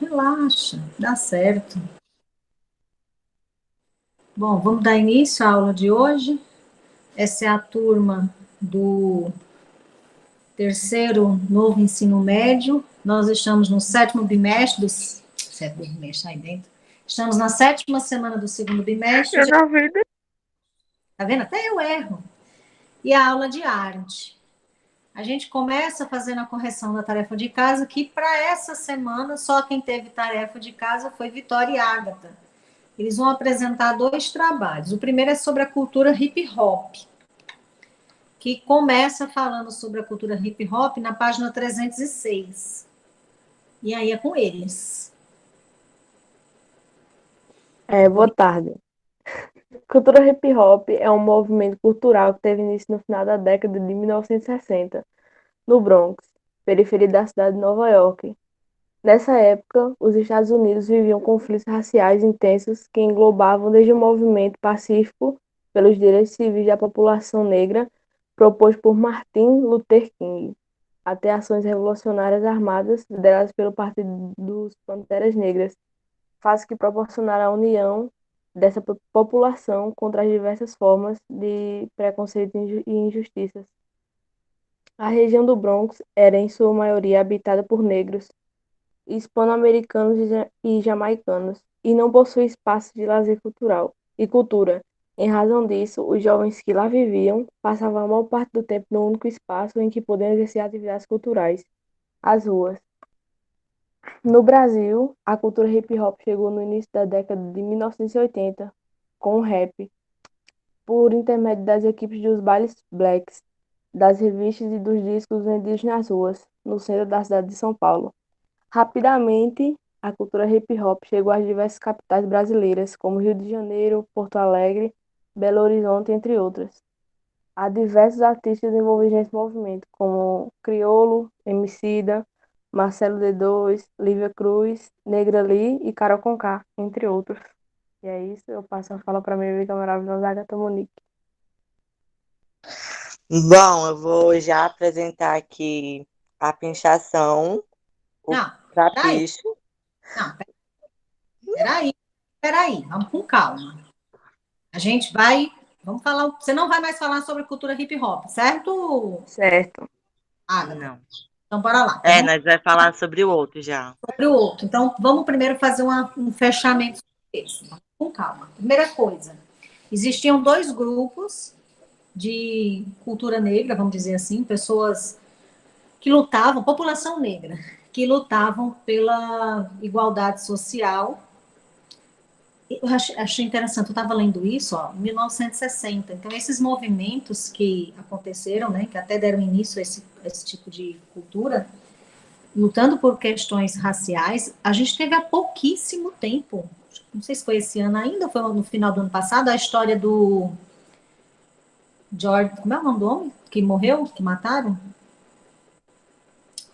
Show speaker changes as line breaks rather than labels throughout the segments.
Relaxa, dá certo. Bom, vamos dar início à aula de hoje. Essa é a turma do terceiro novo ensino médio. Nós estamos no sétimo bimestre sétimo bimestre aí dentro. Estamos na sétima semana do segundo bimestre.
Eu não vi.
Tá vendo? Até eu erro. E a aula de arte. A gente começa fazendo a correção da tarefa de casa, que para essa semana só quem teve tarefa de casa foi Vitória e Ágata. Eles vão apresentar dois trabalhos. O primeiro é sobre a cultura hip hop, que começa falando sobre a cultura hip hop na página 306. E aí é com eles.
Boa tarde. Cultura hip hop é um movimento cultural que teve início no final da década de 1960, no Bronx, periferia da cidade de Nova York. Nessa época, os Estados Unidos viviam conflitos raciais intensos que englobavam desde o movimento pacífico pelos direitos civis da população negra, proposto por Martin Luther King, até ações revolucionárias armadas lideradas pelo Partido dos Panteras Negras, fatos que proporcionaram a união dessa população contra as diversas formas de preconceito e injustiças. A região do Bronx era, em sua maioria, habitada por negros, hispano-americanos e jamaicanos, e não possui espaço de lazer cultural e cultura. Em razão disso, os jovens que lá viviam passavam a maior parte do tempo no único espaço em que podiam exercer atividades culturais, as ruas. No Brasil, a cultura hip hop chegou no início da década de 1980 com o rap, por intermédio das equipes dos bailes blacks, das revistas e dos discos vendidos nas ruas, no centro da cidade de São Paulo. Rapidamente, a cultura hip hop chegou às diversas capitais brasileiras, como Rio de Janeiro, Porto Alegre, Belo Horizonte, entre outras. Há diversos artistas envolvidos nesse movimento, como Criolo, Emicida, Marcelo D2, Lívia Cruz, Negra Lee e Carol Conká, entre outros. E é isso, eu passo a fala para minha amiga maravilhosa Agatha Monique.
Bom, eu vou já apresentar aqui a pinchação, o
Não, peraí.
trapiche.
Não, peraí. Peraí, vamos com calma. A gente vai. Vamos falar. Você não vai mais falar sobre cultura hip hop, certo,
Certo.
Agatha?
Não.
Então, bora lá. Então, vamos
Nós vamos falar sobre o outro já.
sobre o outro. Então, vamos primeiro fazer um fechamento sobre esse. Com calma. Primeira coisa: existiam dois grupos de cultura negra, vamos dizer assim, pessoas que lutavam, população negra, que lutavam pela igualdade social. Eu achei interessante, eu estava lendo isso, ó, em 1960. Então, esses movimentos que aconteceram, né, que até deram início a esse tipo de cultura, lutando por questões raciais, a gente teve há pouquíssimo tempo. Não sei se foi esse ano ainda, foi no final do ano passado, a história do George, como é o nome do homem que morreu, que mataram?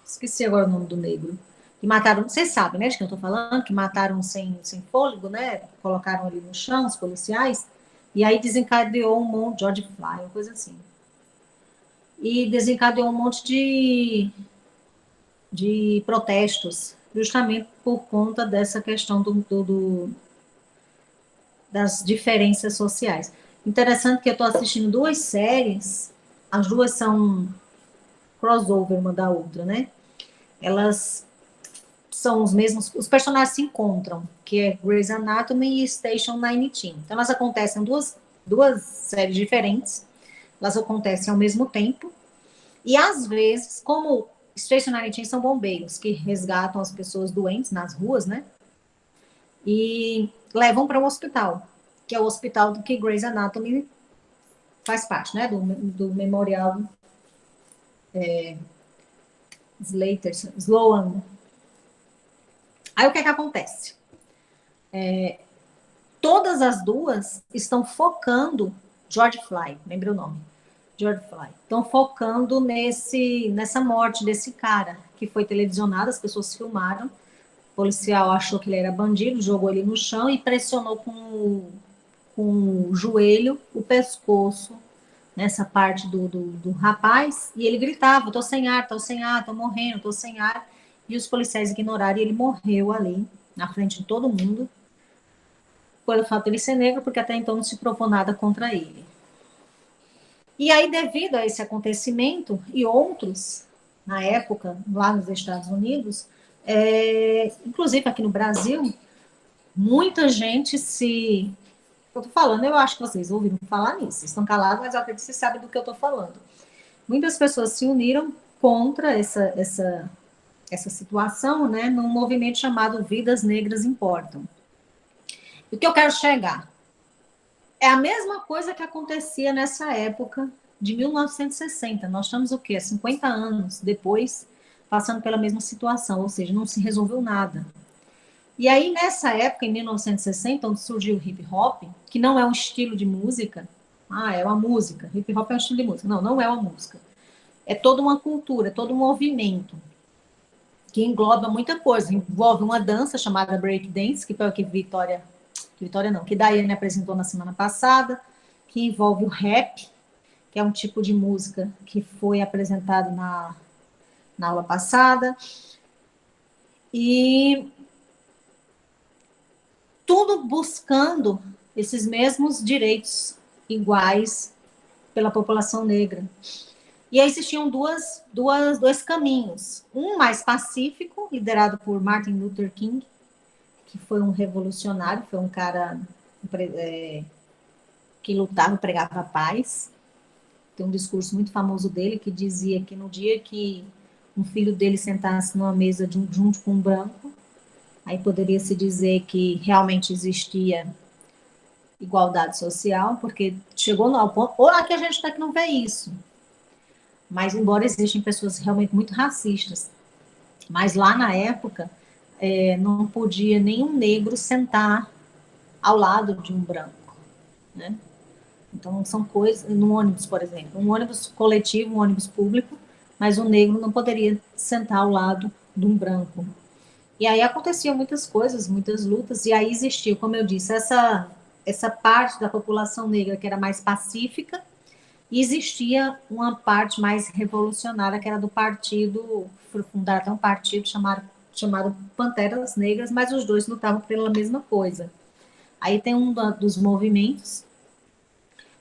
Esqueci agora o nome do negro. Que mataram, vocês sabem, né, de quem eu tô falando, que mataram sem fôlego, né? Colocaram ali no chão, os policiais, e aí desencadeou um monte, George Fly, uma coisa assim. E desencadeou um monte de protestos, justamente por conta dessa questão das diferenças sociais. Interessante que eu estou assistindo duas séries, as duas são crossover uma da outra, né? Elas são os mesmos, os personagens se encontram, que é Grey's Anatomy e Station 19. Então, elas acontecem duas séries diferentes, elas acontecem ao mesmo tempo, e às vezes, como Station 19 são bombeiros que resgatam as pessoas doentes nas ruas, né? E levam para um hospital, que é o hospital do que Grey's Anatomy faz parte, né? Do memorial Slater, Sloan. Aí o que é que acontece? Todas as duas estão focando George Fly, lembra o nome? George Fly. Estão focando nessa morte desse cara que foi televisionado, as pessoas filmaram. O policial achou que ele era bandido, jogou ele no chão e pressionou com o joelho o pescoço nessa parte do rapaz, e ele gritava: tô sem ar, tô sem ar, tô morrendo, tô sem ar. e os policiais ignoraram e ele morreu ali, na frente de todo mundo, pelo fato de ele ser negro, porque até então não se provou nada contra ele. E aí, devido a esse acontecimento e outros, na época, lá nos Estados Unidos, inclusive aqui no Brasil, muita gente se... Eu estou falando, eu acho que vocês ouviram falar nisso, vocês estão calados, mas eu acredito que vocês sabem do que eu estou falando. Muitas pessoas se uniram contra essa situação, né, num movimento chamado Vidas Negras Importam. O que eu quero chegar é a mesma coisa que acontecia nessa época de 1960. Nós estamos o quê? 50 anos depois, passando pela mesma situação, ou seja, não se resolveu nada. E aí, nessa época, em 1960, onde surgiu o hip hop, que não é um estilo de música, é uma música, hip hop é um estilo de música. Não, não é uma música. É toda uma cultura, é todo um movimento que engloba muita coisa. Envolve uma dança chamada break dance, que foi o que que Daiane apresentou na semana passada, que envolve o rap, que é um tipo de música que foi apresentado na aula passada, e tudo buscando esses mesmos direitos iguais pela população negra. E aí existiam dois caminhos. Um mais pacífico, liderado por Martin Luther King, que foi um revolucionário, foi um cara que lutava e pregava a paz. Tem um discurso muito famoso dele que dizia que no dia que um filho dele sentasse numa mesa junto com um branco, aí poderia se dizer que realmente existia igualdade social, porque chegou no ponto, ou aqui a gente até que não vê isso, mas embora existem pessoas realmente muito racistas, mas lá na época não podia nenhum negro sentar ao lado de um branco, né? Então são coisas, no ônibus, por exemplo, um ônibus coletivo, um ônibus público, mas o negro não poderia sentar ao lado de um branco. E aí aconteciam muitas coisas, muitas lutas, e aí existia, como eu disse, essa parte da população negra que era mais pacífica, e existia uma parte mais revolucionária, que era do partido, foi fundado até um partido chamado Panteras Negras, mas os dois lutavam pela mesma coisa. Aí tem um dos movimentos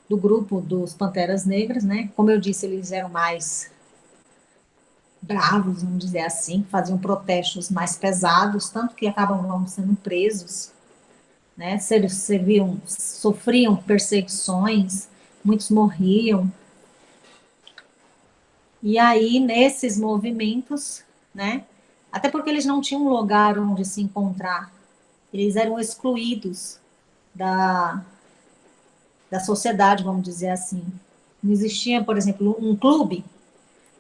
do grupo dos Panteras Negras, né? Como eu disse, eles eram mais bravos, vamos dizer assim, faziam protestos mais pesados, tanto que acabavam sendo presos, né? Sofriam perseguições, muitos morriam. E aí, nesses movimentos, né? Até porque eles não tinham um lugar onde se encontrar, eles eram excluídos da sociedade, vamos dizer assim. Não existia, por exemplo, um clube,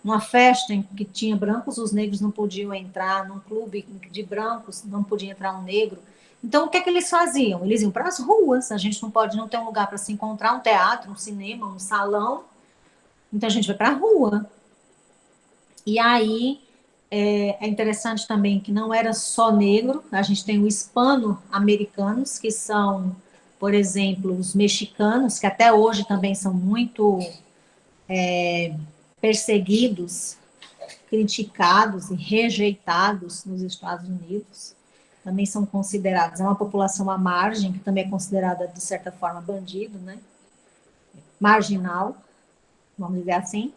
uma festa em que tinha brancos, os negros não podiam entrar, num clube de brancos não podia entrar um negro. Então, o que é que eles faziam? Eles iam para as ruas, a gente não ter um lugar para se encontrar, um teatro, um cinema, um salão, então a gente vai para a rua. E aí, é interessante também que não era só negro, a gente tem os hispano-americanos, que são, por exemplo, os mexicanos, que até hoje também são muito perseguidos, criticados e rejeitados nos Estados Unidos, também são considerados, é uma população à margem, que também é considerada, de certa forma, bandido, né? Marginal, vamos dizer assim.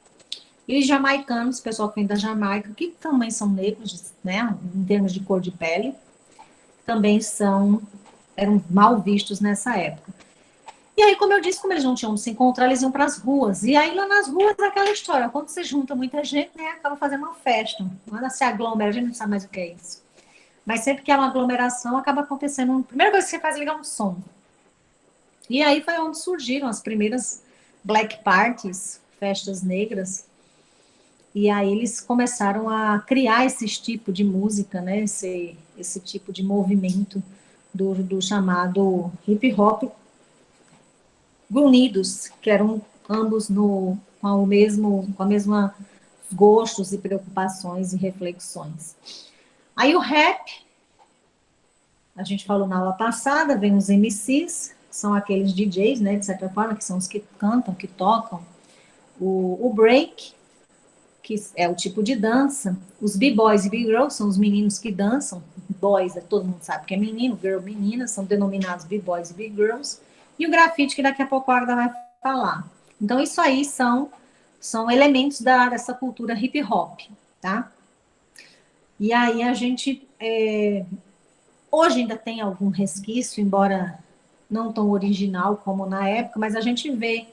E os jamaicanos, pessoal que vem da Jamaica, que também são negros, né, em termos de cor de pele, também eram mal vistos nessa época. E aí, como eu disse, como eles não tinham onde se encontrar, eles iam para as ruas. E aí, lá nas ruas, aquela história, quando você junta muita gente, né, acaba fazendo uma festa. Quando se aglomera, a gente não sabe mais o que é isso. Mas sempre que há uma aglomeração, acaba acontecendo. A primeira coisa que você faz é ligar um som. E aí foi onde surgiram as primeiras black parties, festas negras. E aí eles começaram a criar esse tipo de música, né? Esse tipo de movimento do chamado hip hop, unidos, que eram ambos com a mesma gostos e preocupações e reflexões. Aí o rap, a gente falou na aula passada, vem os MCs, são aqueles DJs, né, de certa forma, que são os que cantam, que tocam. O break, que é o tipo de dança. Os b-boys e b-girls são os meninos que dançam. Boys, todo mundo sabe que é menino, girl, menina, são denominados b-boys e b-girls. E o grafite, que daqui a pouco a Agda vai falar. Então, isso aí são elementos dessa cultura hip hop, tá? E aí a gente, hoje ainda tem algum resquício, embora não tão original como na época, mas a gente vê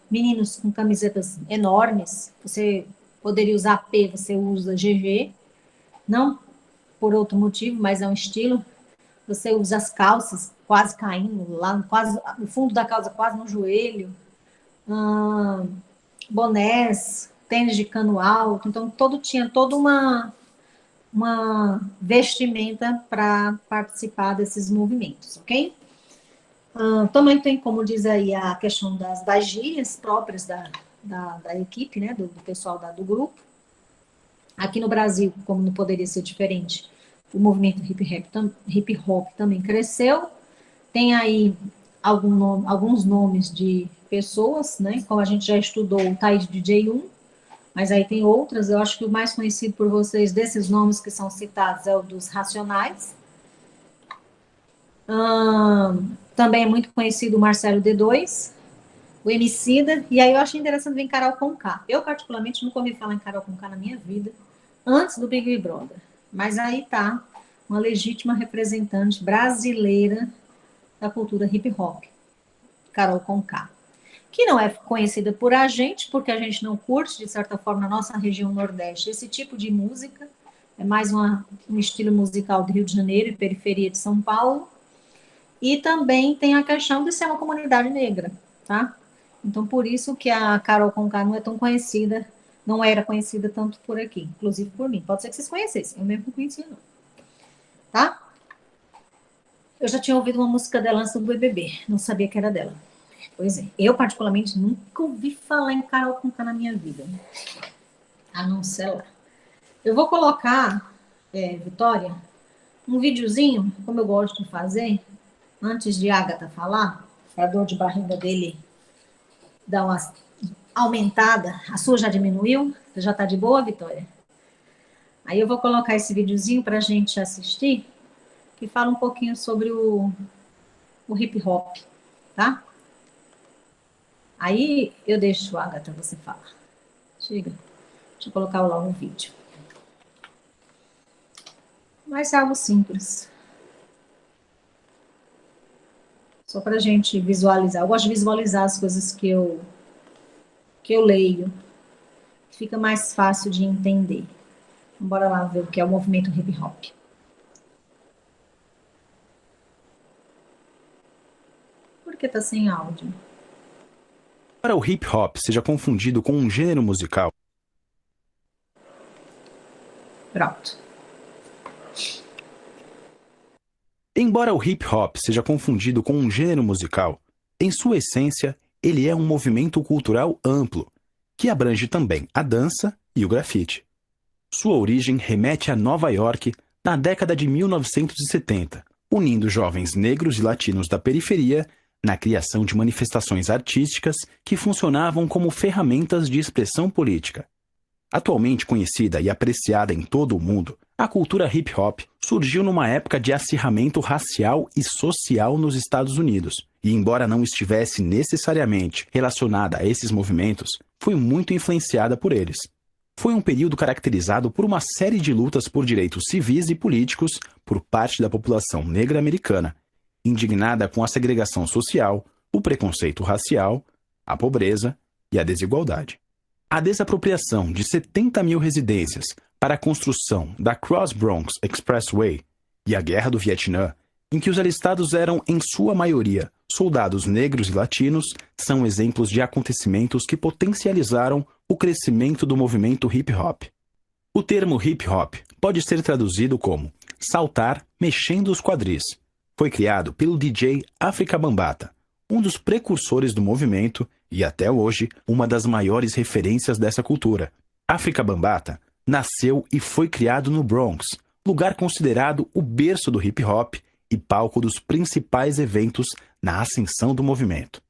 meninos com camisetas enormes, você poderia usar P, você usa GG, não por outro motivo, mas é um estilo. Você usa as calças quase caindo, lá quase no fundo da calça, quase no joelho, bonés, tênis de cano alto, então tinha toda uma vestimenta para participar desses movimentos, ok? Também tem, como diz aí, a questão das gírias próprias da equipe, né, do pessoal do grupo. Aqui no Brasil, como não poderia ser diferente, o movimento hip hop também cresceu. Tem aí alguns nomes de pessoas, né, como a gente já estudou o Taíde DJ1, mas aí tem outras. Eu acho que o mais conhecido por vocês desses nomes que são citados é o dos Racionais. Também é muito conhecido o Marcelo D2, o Emicida, e aí eu achei interessante ver Carol Conká. Eu, particularmente, nunca ouvi falar em Carol Conká na minha vida, antes do Big Brother. Mas aí tá uma legítima representante brasileira da cultura hip hop, Carol Conká, que não é conhecida por a gente, porque a gente não curte, de certa forma, na nossa região Nordeste, esse tipo de música. É mais um estilo musical do Rio de Janeiro e periferia de São Paulo. E também tem a questão de ser uma comunidade negra, tá? Então, por isso que a Carol Conká não é tão conhecida, não era conhecida tanto por aqui, inclusive por mim. Pode ser que vocês conhecessem, eu mesmo não conhecia, não. Tá? Eu já tinha ouvido uma música dela antes do BBB, não sabia que era dela. Pois é, eu particularmente nunca ouvi falar em Carol Conká na minha vida, a não ser lá. Eu vou colocar, Vitória, um videozinho, como eu gosto de fazer, antes de Agatha falar, a dor de barriga dele dar uma aumentada. A sua já diminuiu? Você já tá de boa, Vitória? Aí eu vou colocar esse videozinho pra gente assistir, que fala um pouquinho sobre o hip hop, tá? Aí eu deixo a Agatha você falar. Chega. Deixa eu colocar lá um vídeo. Mas é algo simples. Só pra gente visualizar. Eu gosto de visualizar as coisas que eu leio. Fica mais fácil de entender. Bora lá ver o que é o movimento hip hop. Por que tá sem áudio?
Para o hip hop seja confundido com um gênero musical.
Pronto.
Embora o hip hop seja confundido com um gênero musical, em sua essência, ele é um movimento cultural amplo, que abrange também a dança e o grafite. Sua origem remete a Nova York na década de 1970, unindo jovens negros e latinos da periferia na criação de manifestações artísticas que funcionavam como ferramentas de expressão política. Atualmente conhecida e apreciada em todo o mundo, a cultura hip hop surgiu numa época de acirramento racial e social nos Estados Unidos, e embora não estivesse necessariamente relacionada a esses movimentos, foi muito influenciada por eles. Foi um período caracterizado por uma série de lutas por direitos civis e políticos por parte da população negra americana, indignada com a segregação social, o preconceito racial, a pobreza e a desigualdade. A desapropriação de 70 mil residências para a construção da Cross Bronx Expressway e a Guerra do Vietnã, em que os alistados eram, em sua maioria, soldados negros e latinos, são exemplos de acontecimentos que potencializaram o crescimento do movimento hip hop. O termo hip hop pode ser traduzido como saltar mexendo os quadris. Foi criado pelo DJ Afrika Bambaataa, um dos precursores do movimento e, até hoje, uma das maiores referências dessa cultura. Afrika Bambaataa nasceu e foi criado no Bronx, lugar considerado o berço do hip hop e palco dos principais eventos na ascensão do movimento.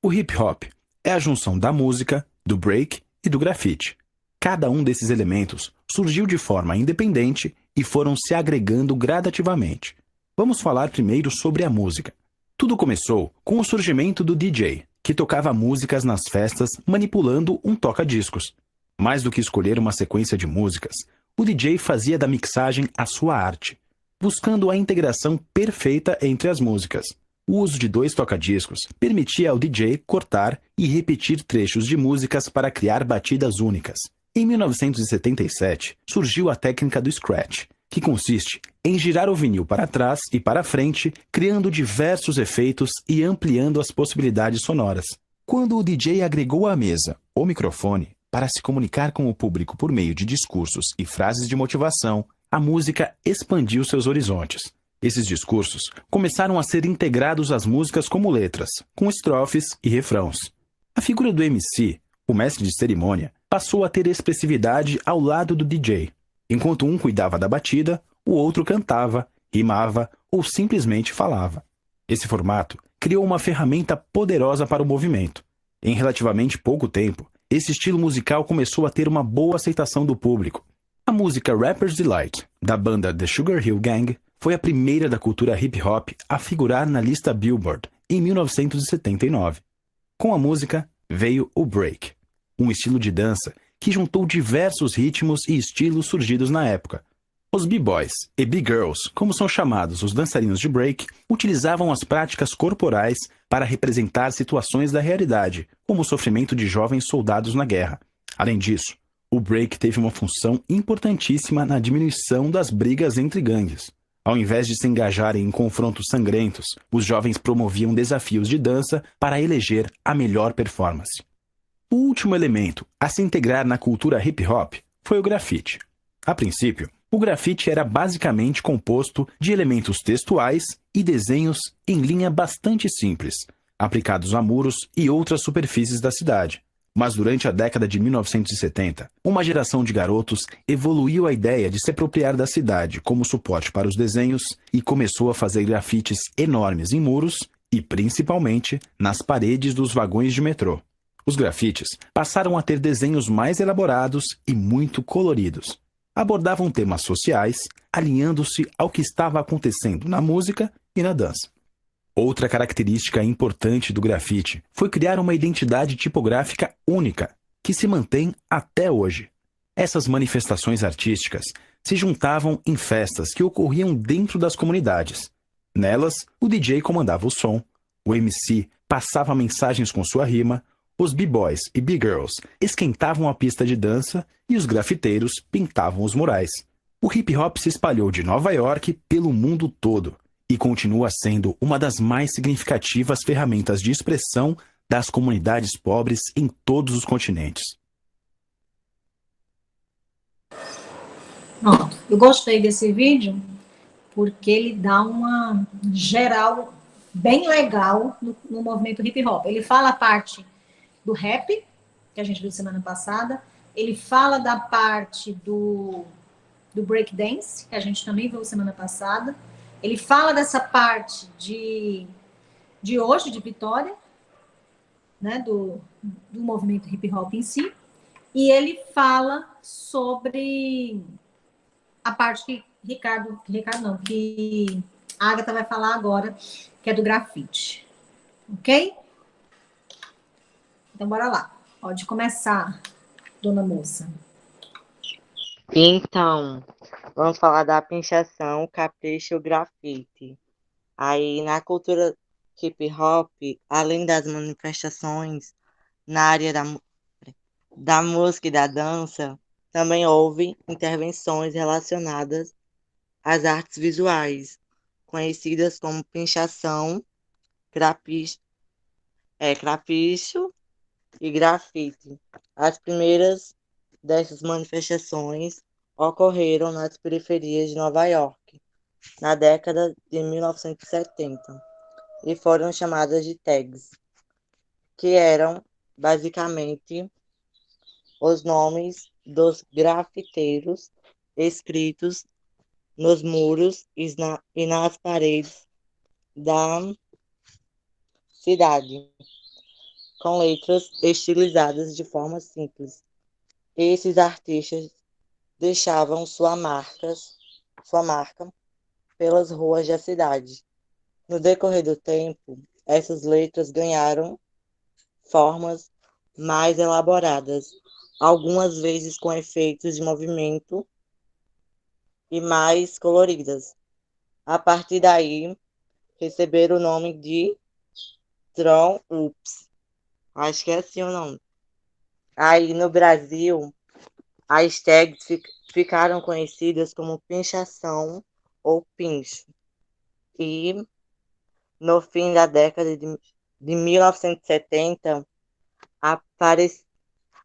O hip hop é a junção da música, do break e do grafite. Cada um desses elementos surgiu de forma independente e foram se agregando gradativamente. Vamos falar primeiro sobre a música. Tudo começou com o surgimento do DJ, que tocava músicas nas festas manipulando um toca-discos. Mais do que escolher uma sequência de músicas, o DJ fazia da mixagem a sua arte, buscando a integração perfeita entre as músicas. O uso de 2 toca-discos permitia ao DJ cortar e repetir trechos de músicas para criar batidas únicas. Em 1977, surgiu a técnica do scratch, que consiste em girar o vinil para trás e para frente, criando diversos efeitos e ampliando as possibilidades sonoras. Quando o DJ agregou à mesa o microfone para se comunicar com o público por meio de discursos e frases de motivação, a música expandiu seus horizontes. Esses discursos começaram a ser integrados às músicas como letras, com estrofes e refrãos. A figura do MC, o mestre de cerimônia, passou a ter expressividade ao lado do DJ. Enquanto um cuidava da batida, o outro cantava, rimava ou simplesmente falava. Esse formato criou uma ferramenta poderosa para o movimento. Em relativamente pouco tempo, esse estilo musical começou a ter uma boa aceitação do público. A música Rapper's Delight, da banda The Sugar Hill Gang, foi a primeira da cultura hip-hop a figurar na lista Billboard em 1979. Com a música veio o break, um estilo de dança que juntou diversos ritmos e estilos surgidos na época. Os b-boys e b-girls, como são chamados os dançarinos de break, utilizavam as práticas corporais para representar situações da realidade, como o sofrimento de jovens soldados na guerra. Além disso, o break teve uma função importantíssima na diminuição das brigas entre gangues. Ao invés de se engajarem em confrontos sangrentos, os jovens promoviam desafios de dança para eleger a melhor performance. O último elemento a se integrar na cultura hip-hop foi o grafite. A princípio, o grafite era basicamente composto de elementos textuais e desenhos em linha bastante simples, aplicados a muros e outras superfícies da cidade. Mas durante a década de 1970, uma geração de garotos evoluiu a ideia de se apropriar da cidade como suporte para os desenhos e começou a fazer grafites enormes em muros e, principalmente, nas paredes dos vagões de metrô. Os grafites passaram a ter desenhos mais elaborados e muito coloridos. Abordavam temas sociais, alinhando-se ao que estava acontecendo na música e na dança. Outra característica importante do grafite foi criar uma identidade tipográfica única, que se mantém até hoje. Essas manifestações artísticas se juntavam em festas que ocorriam dentro das comunidades. Nelas, o DJ comandava o som, o MC passava mensagens com sua rima, os b-boys e b-girls esquentavam a pista de dança e os grafiteiros pintavam os murais. O hip-hop se espalhou de Nova York pelo mundo todo e continua sendo uma das mais significativas ferramentas de expressão das comunidades pobres em todos os continentes.
Pronto. Eu gostei desse vídeo porque ele dá uma geral bem legal no movimento hip-hop. Ele fala a parte do rap, que a gente viu semana passada, ele fala da parte do breakdance, que a gente também viu semana passada, ele fala dessa parte de hoje, de Vitória, né, do movimento hip-hop em si, e ele fala sobre a parte que que a Agatha vai falar agora, que é do grafite. Ok? Então, bora lá. Pode começar, dona moça.
Então, vamos falar da pinchação, capricho e grafite. Aí, na cultura hip hop, além das manifestações na área da música e da dança, também houve intervenções relacionadas às artes visuais, conhecidas como pinchação, capricho e grafite. As primeiras dessas manifestações ocorreram nas periferias de Nova York, na década de 1970, e foram chamadas de tags, que eram basicamente os nomes dos grafiteiros escritos nos muros e nas paredes da cidade, com letras estilizadas de forma simples Esses artistas deixavam sua marca pelas ruas da cidade. No decorrer do tempo, essas letras ganharam formas mais elaboradas, algumas vezes com efeitos de movimento e mais coloridas. A partir daí, receberam o nome de Tron Ups. Acho que é assim o nome. Aí no Brasil, as tags ficaram conhecidas como pinchação ou pincho. E no fim da década de 1970, apare,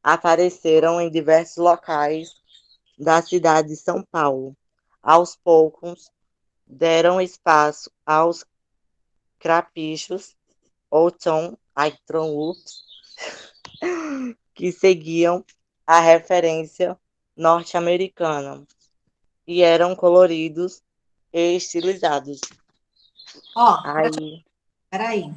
apareceram em diversos locais da cidade de São Paulo. Aos poucos, deram espaço aos crapichos ou Tron-Ups, que seguiam a referência norte-americana e eram coloridos e estilizados.
Ó,
Aí,
peraí.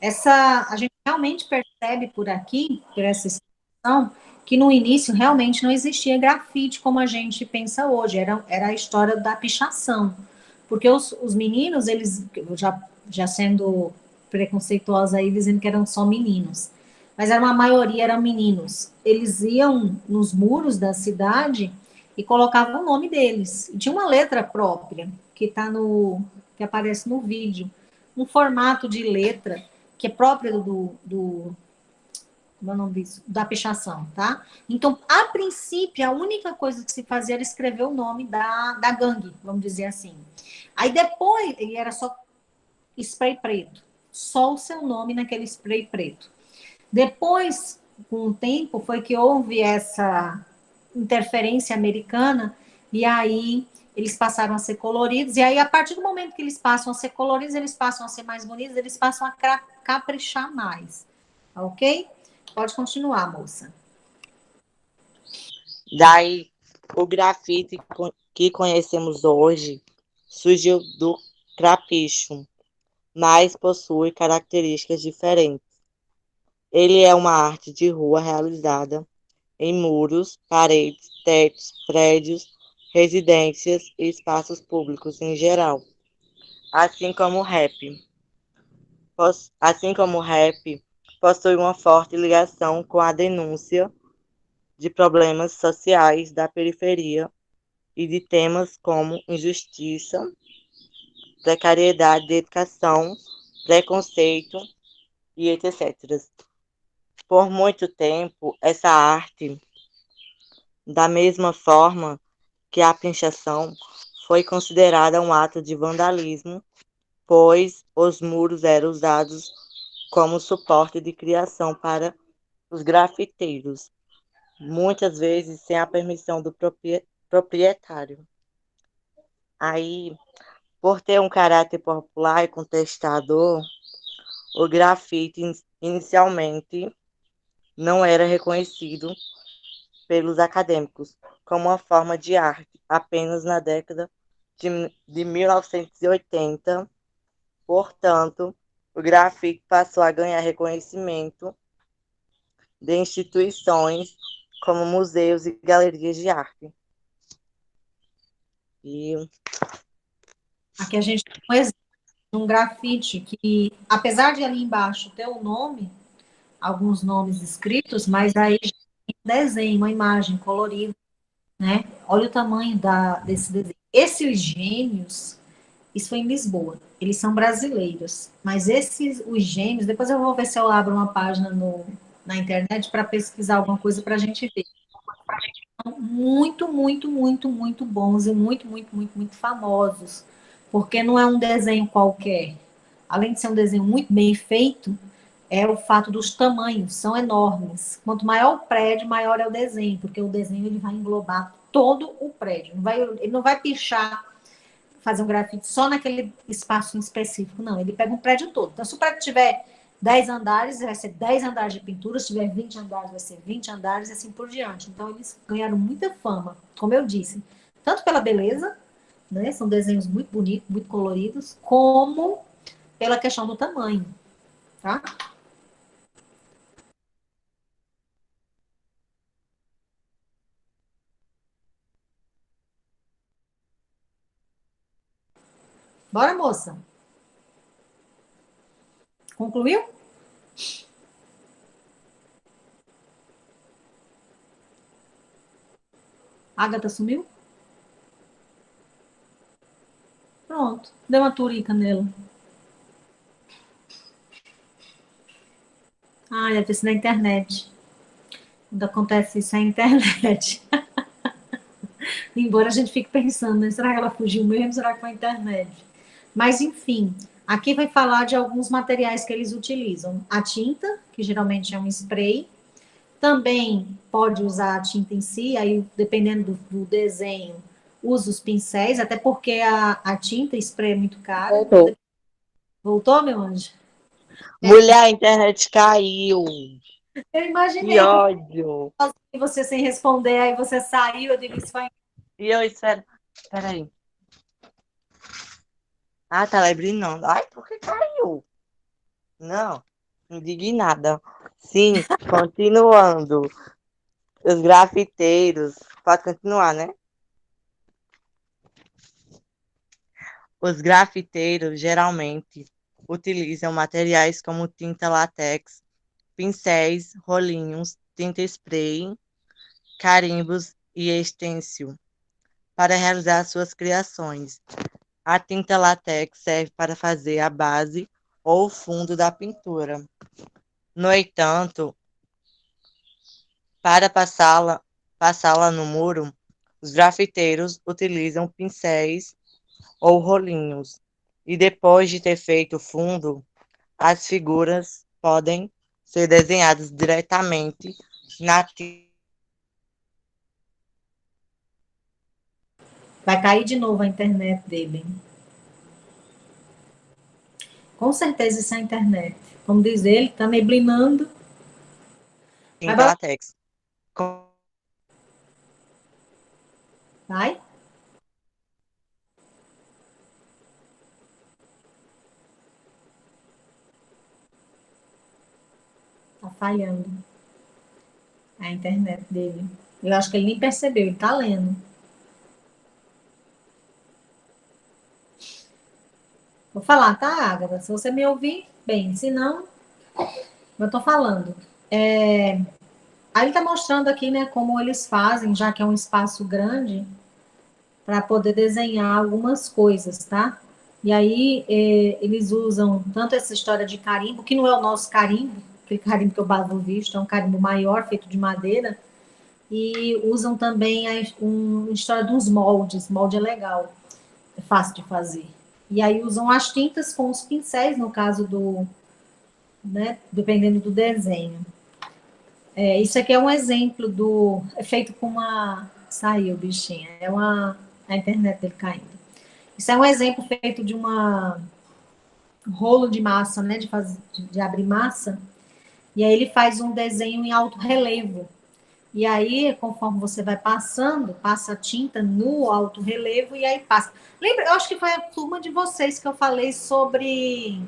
A gente realmente percebe por aqui, por essa expressão, que no início realmente não existia grafite como a gente pensa hoje, era a história da pichação. Porque os meninos, eles, já sendo preconceituosa aí, dizendo que eram só meninos, mas era uma maioria, eram meninos. Eles iam nos muros da cidade e colocavam o nome deles. E tinha uma letra própria, que aparece no vídeo, um formato de letra que é próprio como é o nome disso? Da pichação, tá? Então, a princípio, a única coisa que se fazia era escrever o nome da gangue, vamos dizer assim. Aí depois, e era só spray preto, só o seu nome naquele spray preto. Depois, com o tempo, foi que houve essa interferência americana, e aí eles passaram a ser coloridos, e aí a partir do momento que eles passam a ser coloridos, eles passam a ser mais bonitos, eles passam a caprichar mais, ok? Pode continuar, moça.
daí, o grafite que conhecemos hoje surgiu do crapicho, mas possui características diferentes. Ele é uma arte de rua realizada em muros, paredes, tetos, prédios, residências e espaços públicos em geral, assim como o rap. Assim como o rap possui uma forte ligação com a denúncia de problemas sociais da periferia e de temas como injustiça, precariedade de educação, preconceito e etc. Por muito tempo, essa arte, da mesma forma que a pinchação, foi considerada um ato de vandalismo, pois os muros eram usados como suporte de criação para os grafiteiros, muitas vezes sem a permissão do proprietário. Aí, por ter um caráter popular e contestador, o grafite inicialmente não era reconhecido pelos acadêmicos como uma forma de arte. Apenas na década de 1980, portanto, o grafite passou a ganhar reconhecimento de instituições como museus e galerias de arte. E
Aqui a gente tem um exemplo de um grafite que, apesar de ali embaixo ter o nome, alguns nomes escritos, mas aí já tem um desenho, uma imagem colorida, né? Olha o tamanho desse desenho. Esses gênios, isso foi em Lisboa, eles são brasileiros, mas os gênios, depois eu vou ver se eu abro uma página na internet para pesquisar alguma coisa para a gente ver. São muito, muito, muito, muito bons e muito, muito, muito, muito famosos, porque não é um desenho qualquer. Além de ser um desenho muito bem feito, é o fato dos tamanhos, são enormes. Quanto maior o prédio, maior é o desenho, porque o desenho ele vai englobar todo o prédio. Ele não vai pichar, fazer um grafite só naquele espaço em específico, não. Ele pega um prédio todo. Então, se o prédio tiver 10 andares, vai ser 10 andares de pintura, se tiver 20 andares, vai ser 20 andares e assim por diante. Então, eles ganharam muita fama, como eu disse, tanto pela beleza, né? São desenhos muito bonitos, muito coloridos, como pela questão do tamanho, tá? Bora, moça. Concluiu? Agatha sumiu? Pronto. Deu uma turica nela. Ah, deve ter sido na internet. Quando acontece isso é a internet. Embora a gente fique pensando, né? Será que ela fugiu mesmo? Será que foi a internet? Mas, enfim, aqui vai falar de alguns materiais que eles utilizam. A tinta, que geralmente é um spray. Também pode usar a tinta em si, aí dependendo do desenho, usa os pincéis, até porque a tinta spray é muito cara.
Voltou.
Voltou, meu anjo?
Mulher, a internet caiu.
Eu
Que
imaginei
ódio.
que você sem responder, aí você saiu, eu digo, isso vai...
E eu espero. Peraí. Ah, tá lembrando. Ai, por que caiu? Não, indignada. Sim, continuando. Os grafiteiros. Pode continuar, né? Os grafiteiros geralmente utilizam materiais como tinta látex, pincéis, rolinhos, tinta spray, carimbos e estêncil para realizar suas criações. A tinta látex serve para fazer a base ou o fundo da pintura. No entanto, para passá-la no muro, os grafiteiros utilizam pincéis ou rolinhos. E depois de ter feito o fundo, as figuras podem ser desenhadas diretamente na tinta.
Vai cair de novo a internet dele. Com certeza isso é a internet. Como diz ele, tá neblinando. Vai,
Látex.
vai. Tá falhando a internet dele. Eu acho que ele nem percebeu, ele tá lendo. Vou falar, tá, Agatha? Se você me ouvir, bem, se não, eu tô falando. Aí ele tá mostrando aqui, né, como eles fazem, já que é um espaço grande, para poder desenhar algumas coisas, tá? E aí eles usam tanto essa história de carimbo, que não é o nosso carimbo, aquele carimbo que eu bavo visto, é um carimbo maior, feito de madeira, e usam também uma história dos moldes. Molde é legal, é fácil de fazer. E aí usam as tintas com os pincéis, no caso do, né, dependendo do desenho. Isso aqui é um exemplo do, é feito com uma, saiu bichinha, a internet dele caindo. Isso é um exemplo feito de uma rolo de massa, né, de abrir massa, e aí ele faz um desenho em alto relevo. E aí, conforme você vai passando, passa a tinta no alto relevo e aí passa. Lembra, eu acho que foi a turma de vocês que eu falei sobre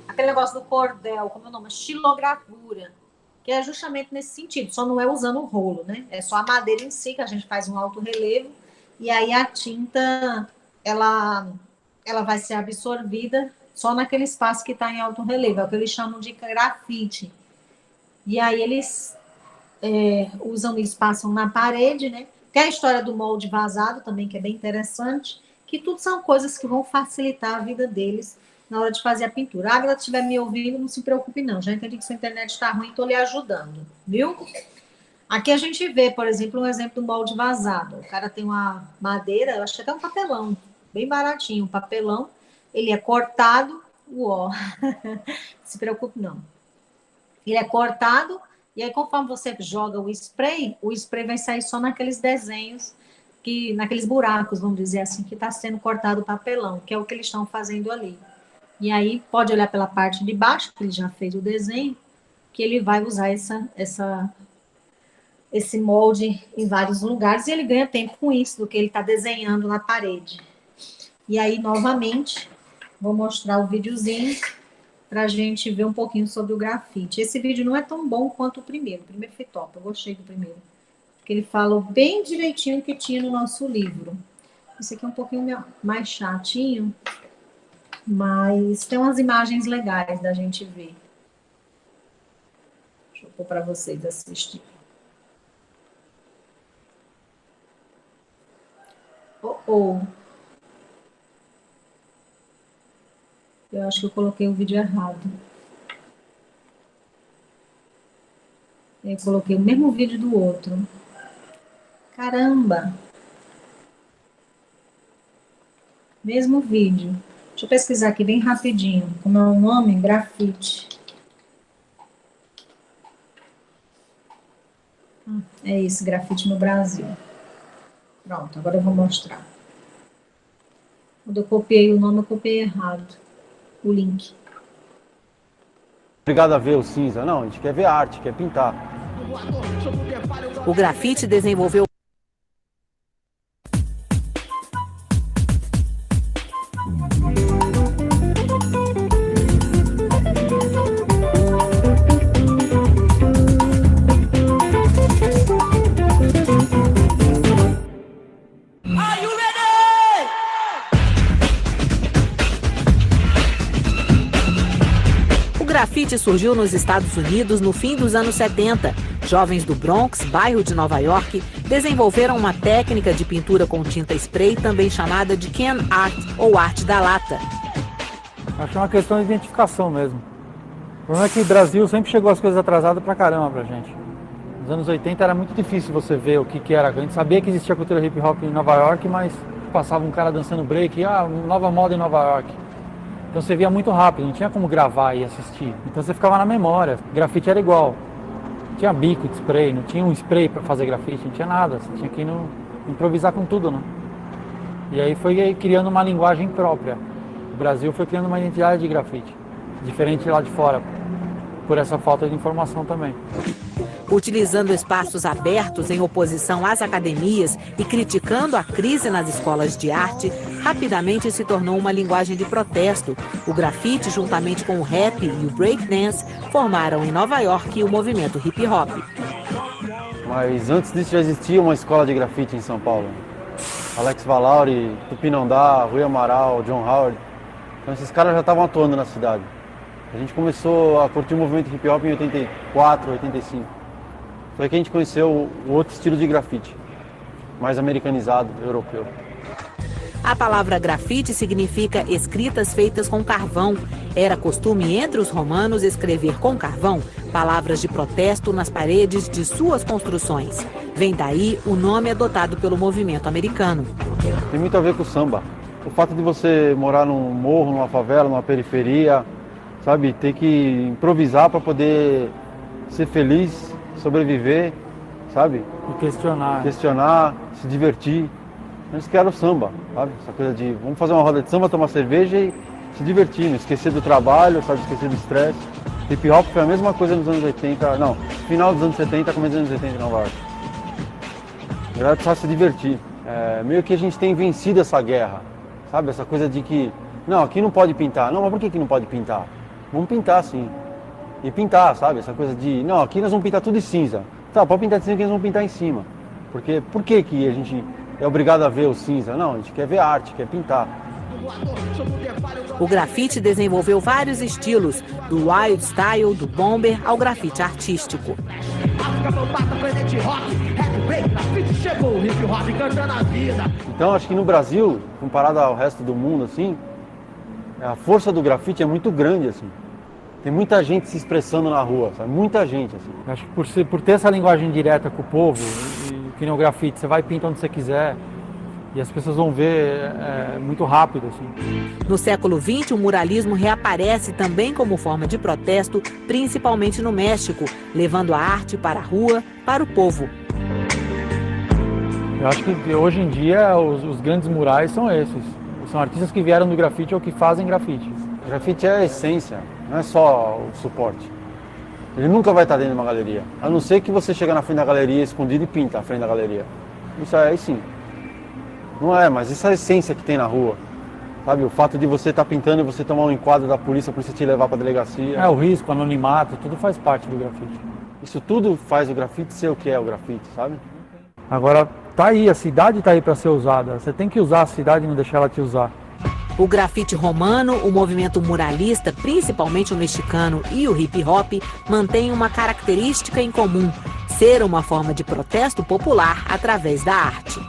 aquele negócio do cordel, como é o nome? Estilogravura, que é justamente nesse sentido, só não é usando o rolo, né? É só a madeira em si, que a gente faz um alto relevo, e aí a tinta, ela, ela vai ser absorvida só naquele espaço que está em alto relevo, é o que eles chamam de grafite. E aí eles usam isso, passam na parede, né? Tem a história do molde vazado também, que é bem interessante, que tudo são coisas que vão facilitar a vida deles na hora de fazer a pintura. A Agatha estiver me ouvindo, não se preocupe não, já entendi que sua internet está ruim, estou lhe ajudando, viu? Aqui a gente vê, por exemplo, um exemplo do molde vazado. O cara tem uma madeira, eu acho que até um papelão, bem baratinho, um papelão, ele é cortado, uó, não se preocupe não. Ele é cortado, e aí conforme você joga o spray vai sair só naqueles desenhos, naqueles buracos, vamos dizer assim, que está sendo cortado o papelão, que é o que eles estão fazendo ali. E aí pode olhar pela parte de baixo, que ele já fez o desenho, que ele vai usar esse molde em vários lugares, e ele ganha tempo com isso, do que ele está desenhando na parede. E aí, novamente, vou mostrar o videozinho para a gente ver um pouquinho sobre o grafite. Esse vídeo não é tão bom quanto o primeiro. O primeiro foi top, eu gostei do primeiro. Porque ele fala bem direitinho o que tinha no nosso livro. Esse aqui é um pouquinho mais chatinho, mas tem umas imagens legais da gente ver. Deixa eu pôr para vocês assistirem. Oh. Eu acho que eu coloquei o vídeo errado. Eu coloquei o mesmo vídeo do outro. Caramba! Mesmo vídeo. Deixa eu pesquisar aqui bem rapidinho. Como é o nome? Grafite. É isso, grafite no Brasil. Pronto, agora eu vou mostrar. Quando eu copiei o nome, eu copiei errado. O link.
Obrigado a ver o cinza. Não, a gente quer ver arte, quer pintar.
O grafite desenvolveu O grafite surgiu nos Estados Unidos no fim dos anos 70. Jovens do Bronx, bairro de Nova York, desenvolveram uma técnica de pintura com tinta spray, também chamada de can art, ou arte da lata.
Acho que é uma questão de identificação mesmo. O problema é que o Brasil sempre chegou as coisas atrasadas pra caramba pra gente. Nos anos 80 era muito difícil você ver o que era. A gente sabia que existia cultura hip hop em Nova York, mas passava um cara dançando break, nova moda em Nova York. Então você via muito rápido, não tinha como gravar e assistir. Então você ficava na memória. Grafite era igual. Não tinha bico de spray, não tinha um spray para fazer grafite, não tinha nada. Você tinha que improvisar com tudo, né? E aí foi criando uma linguagem própria. O Brasil foi criando uma identidade de grafite, diferente lá de fora, por essa falta de informação também.
Utilizando espaços abertos em oposição às academias e criticando a crise nas escolas de arte, rapidamente se tornou uma linguagem de protesto. O grafite, juntamente com o rap e o breakdance, formaram em Nova York o movimento hip hop.
Mas antes disso já existia uma escola de grafite em São Paulo. Alex Valauri, Tupinambá, Rui Amaral, John Howard. Então esses caras já estavam atuando na cidade. A gente começou a curtir o movimento hip hop em 84, 85. Foi que a gente conheceu o outro estilo de grafite, mais americanizado, europeu.
A palavra grafite significa escritas feitas com carvão. Era costume entre os romanos escrever com carvão palavras de protesto nas paredes de suas construções. Vem daí o nome adotado pelo movimento americano.
Tem muito a ver com o samba. O fato de você morar num morro, numa favela, numa periferia, sabe, ter que improvisar para poder ser feliz, sobreviver, sabe?
E questionar.
Questionar, se divertir. Eles querem o samba, sabe? Essa coisa de vamos fazer uma roda de samba, tomar cerveja e se divertir, não esquecer do trabalho, sabe? Esquecer do estresse. Hip hop foi a mesma coisa nos anos 80, não, final dos anos 70, começo dos anos 80 em Nova York. A galera precisava se divertir. Meio que a gente tem vencido essa guerra, sabe? Essa coisa de que, não, aqui não pode pintar. Não, mas por que não pode pintar? Vamos pintar sim. E pintar, sabe? Essa coisa de, não, aqui nós vamos pintar tudo de cinza. Tá, pode pintar de cinza que eles vão pintar em cima. Porque, por que a gente é obrigado a ver o cinza? Não, a gente quer ver arte, quer pintar.
O grafite desenvolveu vários estilos, do wild style, do bomber, ao grafite artístico.
Então, acho que no Brasil, comparado ao resto do mundo, assim, a força do grafite é muito grande, assim. Tem muita gente se expressando na rua, sabe? Muita gente, assim.
Acho que por ter essa linguagem direta com o povo, que nem o grafite, você vai pintar onde você quiser e as pessoas vão ver muito rápido, assim.
No século XX, o muralismo reaparece também como forma de protesto, principalmente no México, levando a arte para a rua, para o povo.
Eu acho que hoje em dia os grandes murais são esses. São artistas que vieram do grafite ou que fazem grafite.
O grafite é a essência, não é só o suporte. Ele nunca vai estar dentro de uma galeria, a não ser que você chegue na frente da galeria escondido e pinta na frente da galeria. Isso aí sim. Não é, mas essa essência que tem na rua, sabe? O fato de você estar pintando e você tomar um enquadro da polícia te levar para a delegacia.
O risco, o anonimato, tudo faz parte do grafite.
Isso tudo faz o grafite ser o que é o grafite, sabe?
Agora, tá aí, a cidade tá aí para ser usada. Você tem que usar a cidade e não deixar ela te usar.
O grafite romano, o movimento muralista, principalmente o mexicano e o hip hop, mantém uma característica em comum: ser uma forma de protesto popular através da arte.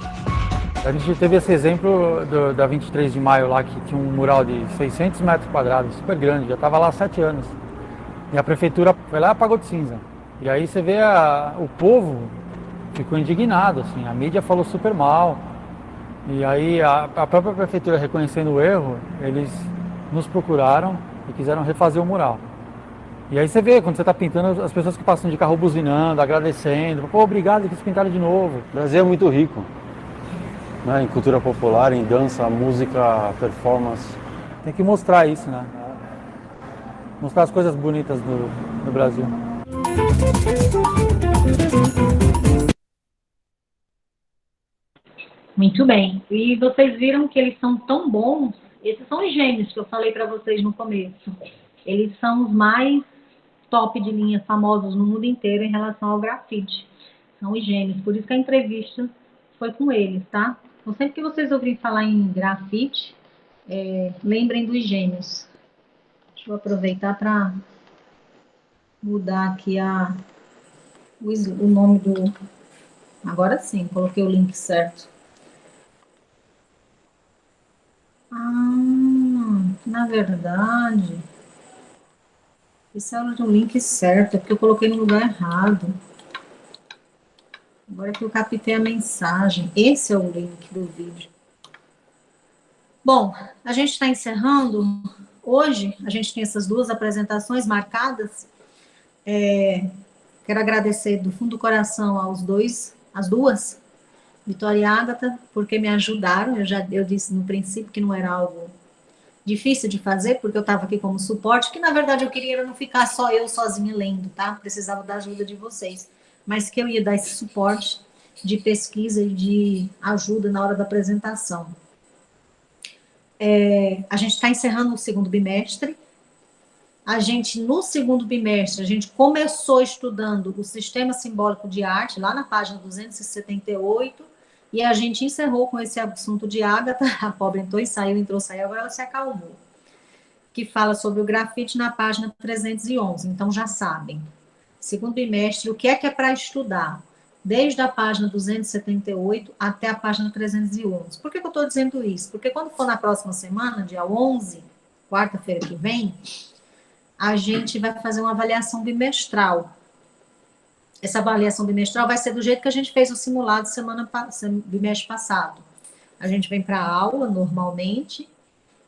A gente teve esse exemplo da 23 de maio lá, que tinha um mural de 600 metros quadrados, super grande, já estava lá há 7 anos. E a prefeitura foi lá e apagou de cinza. E aí você vê o povo ficou indignado, assim, a mídia falou super mal. E aí a própria prefeitura, reconhecendo o erro, eles nos procuraram e quiseram refazer o mural. E aí você vê, quando você está pintando, as pessoas que passam de carro buzinando, agradecendo, pô, obrigado, que eles pintaram de novo.
O Brasil é muito rico, né, em cultura popular, em dança, música, performance.
Tem que mostrar isso, né? Mostrar as coisas bonitas do Brasil.
Muito bem. E vocês viram que eles são tão bons. Esses são os gêmeos que eu falei para vocês no começo. Eles são os mais top de linha, famosos no mundo inteiro em relação ao grafite. São os gêmeos. Por isso que a entrevista foi com eles, tá? Então, sempre que vocês ouvirem falar em grafite, lembrem dos gêmeos. Deixa eu aproveitar para mudar aqui o nome do... Agora sim, coloquei o link certo. Na verdade, esse é o link certo, é porque eu coloquei no lugar errado. Agora que eu captei a mensagem, esse é o link do vídeo. Bom, a gente está encerrando. Hoje, a gente tem essas duas apresentações marcadas. Quero agradecer do fundo do coração as duas, Vitória e Ágata, porque me ajudaram. Eu disse no princípio que não era algo difícil de fazer, porque eu estava aqui como suporte, que na verdade eu queria não ficar só eu sozinha lendo, tá? Precisava da ajuda de vocês, mas que eu ia dar esse suporte de pesquisa e de ajuda na hora da apresentação. A gente está encerrando o segundo bimestre. No segundo bimestre, a gente começou estudando o sistema simbólico de arte, lá na página 278, e a gente encerrou com esse assunto de Ágata. A pobre entrou e saiu, agora ela se acalmou. Que fala sobre o grafite na página 311. Então, já sabem. Segundo bimestre, o que é para estudar? Desde a página 278 até a página 311. Por que eu estou dizendo isso? Porque quando for na próxima semana, dia 11, quarta-feira que vem, a gente vai fazer uma avaliação bimestral. Essa avaliação bimestral vai ser do jeito que a gente fez o simulado bimestre passado. A gente vem para a aula normalmente,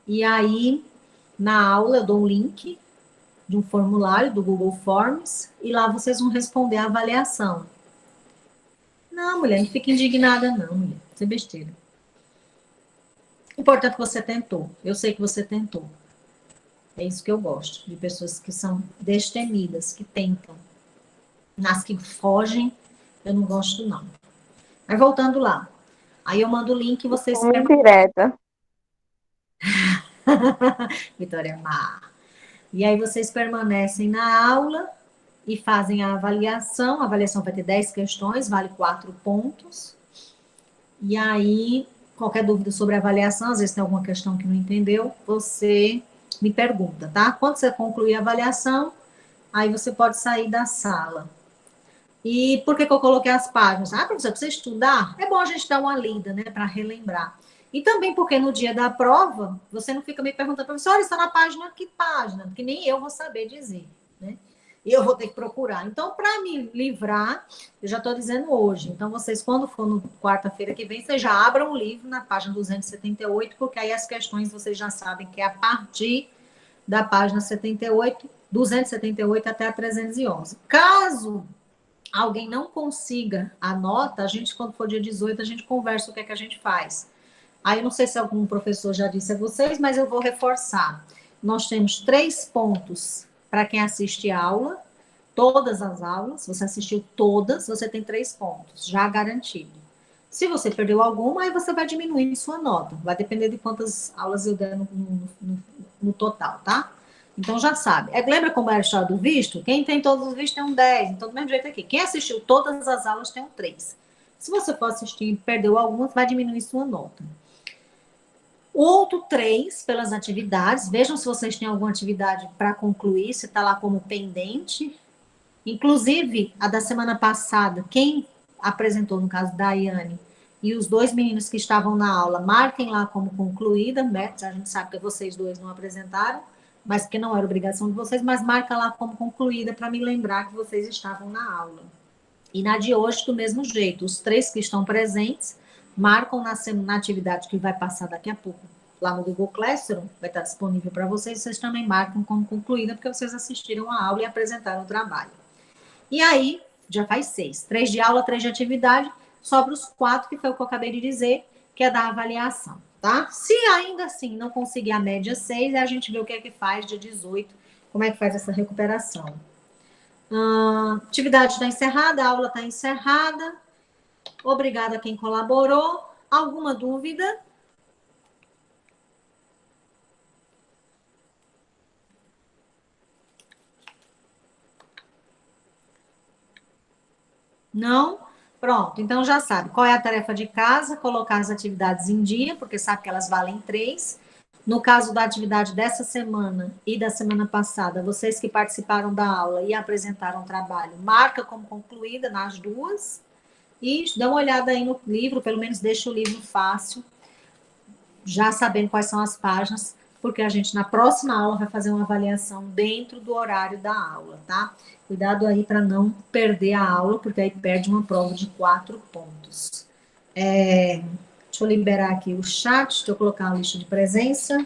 e aí, na aula, eu dou um link de um formulário do Google Forms, e lá vocês vão responder a avaliação. Não, mulher, não fique indignada não, mulher. Isso é besteira. Importante que você tentou. Eu sei que você tentou. É isso que eu gosto, de pessoas que são destemidas, que tentam. Nas que fogem, eu não gosto, não. Mas voltando lá. Aí eu mando o link e vocês...
Muito direta.
Vitória Má. E aí vocês permanecem na aula e fazem a avaliação. A avaliação vai ter 10 questões, vale 4 pontos. E aí, qualquer dúvida sobre a avaliação, às vezes tem alguma questão que não entendeu, você me pergunta, tá? Quando você concluir a avaliação, aí você pode sair da sala. E por que eu coloquei as páginas? Professor, para você estudar, é bom a gente dar uma lida, né, para relembrar. E também porque no dia da prova, você não fica me perguntando, professor, está na página, que página? Porque nem eu vou saber dizer, né? E eu vou ter que procurar. Então, para me livrar, eu já estou dizendo hoje. Então, vocês, quando for no quarta-feira que vem, vocês já abram o livro na página 278, porque aí as questões vocês já sabem que é a partir da página 278 até a 311. Caso alguém não consiga a nota, a gente, quando for dia 18, a gente conversa o que é que a gente faz. Aí, eu não sei se algum professor já disse a vocês, mas eu vou reforçar. Nós temos 3 pontos para quem assiste a aula, todas as aulas, você assistiu todas, você tem 3 pontos, já garantido. Se você perdeu alguma, aí você vai diminuir sua nota, vai depender de quantas aulas eu der no total, tá? Então, já sabe. Lembra como era a história do visto? Quem tem todos os vistos tem um 10, então do mesmo jeito aqui. Quem assistiu todas as aulas tem um 3. Se você for assistir e perdeu algumas, vai diminuir sua nota. Outro 3 pelas atividades. Vejam se vocês têm alguma atividade para concluir, se está lá como pendente. Inclusive, a da semana passada, quem apresentou, no caso da Daiane, e os 2 meninos que estavam na aula, marquem lá como concluída, né? A gente sabe que vocês 2 não apresentaram, mas que não era obrigação de vocês, mas marca lá como concluída para me lembrar que vocês estavam na aula. E na de hoje, do mesmo jeito, os 3 que estão presentes, marcam na atividade que vai passar daqui a pouco, lá no Google Classroom, vai estar disponível para vocês, vocês também marcam como concluída, porque vocês assistiram a aula e apresentaram o trabalho. E aí, já faz 6. 3 de aula, 3 de atividade, sobra os 4, que foi o que eu acabei de dizer, que é da avaliação, tá? Se ainda assim não conseguir a média 6, a gente vê o que é que faz dia 18, como é que faz essa recuperação. Atividade está encerrada, a aula está encerrada. Obrigada a quem colaborou. Alguma dúvida? Não? Pronto, então já sabe qual é a tarefa de casa, colocar as atividades em dia, porque sabe que elas valem 3. No caso da atividade dessa semana e da semana passada, vocês que participaram da aula e apresentaram o trabalho, marca como concluída nas 2. E dá uma olhada aí no livro, pelo menos deixa o livro fácil, já sabendo quais são as páginas, porque a gente na próxima aula vai fazer uma avaliação dentro do horário da aula, tá? Cuidado aí para não perder a aula, porque aí perde uma prova de 4 pontos. Deixa eu liberar aqui o chat, deixa eu colocar a lista de presença.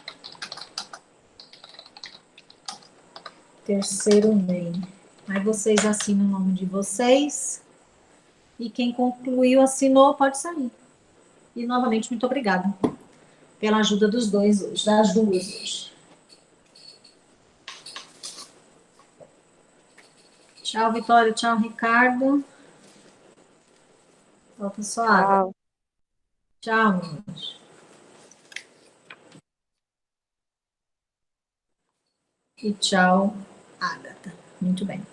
Terceiro NEM. Aí vocês assinam o nome de vocês. E quem concluiu, assinou, pode sair. E novamente, muito obrigada pela ajuda dos dois hoje, das 2 hoje. Tchau, Vitória. Tchau, Ricardo. Volta só água. Tchau, meninos. E tchau, Agatha. Muito bem.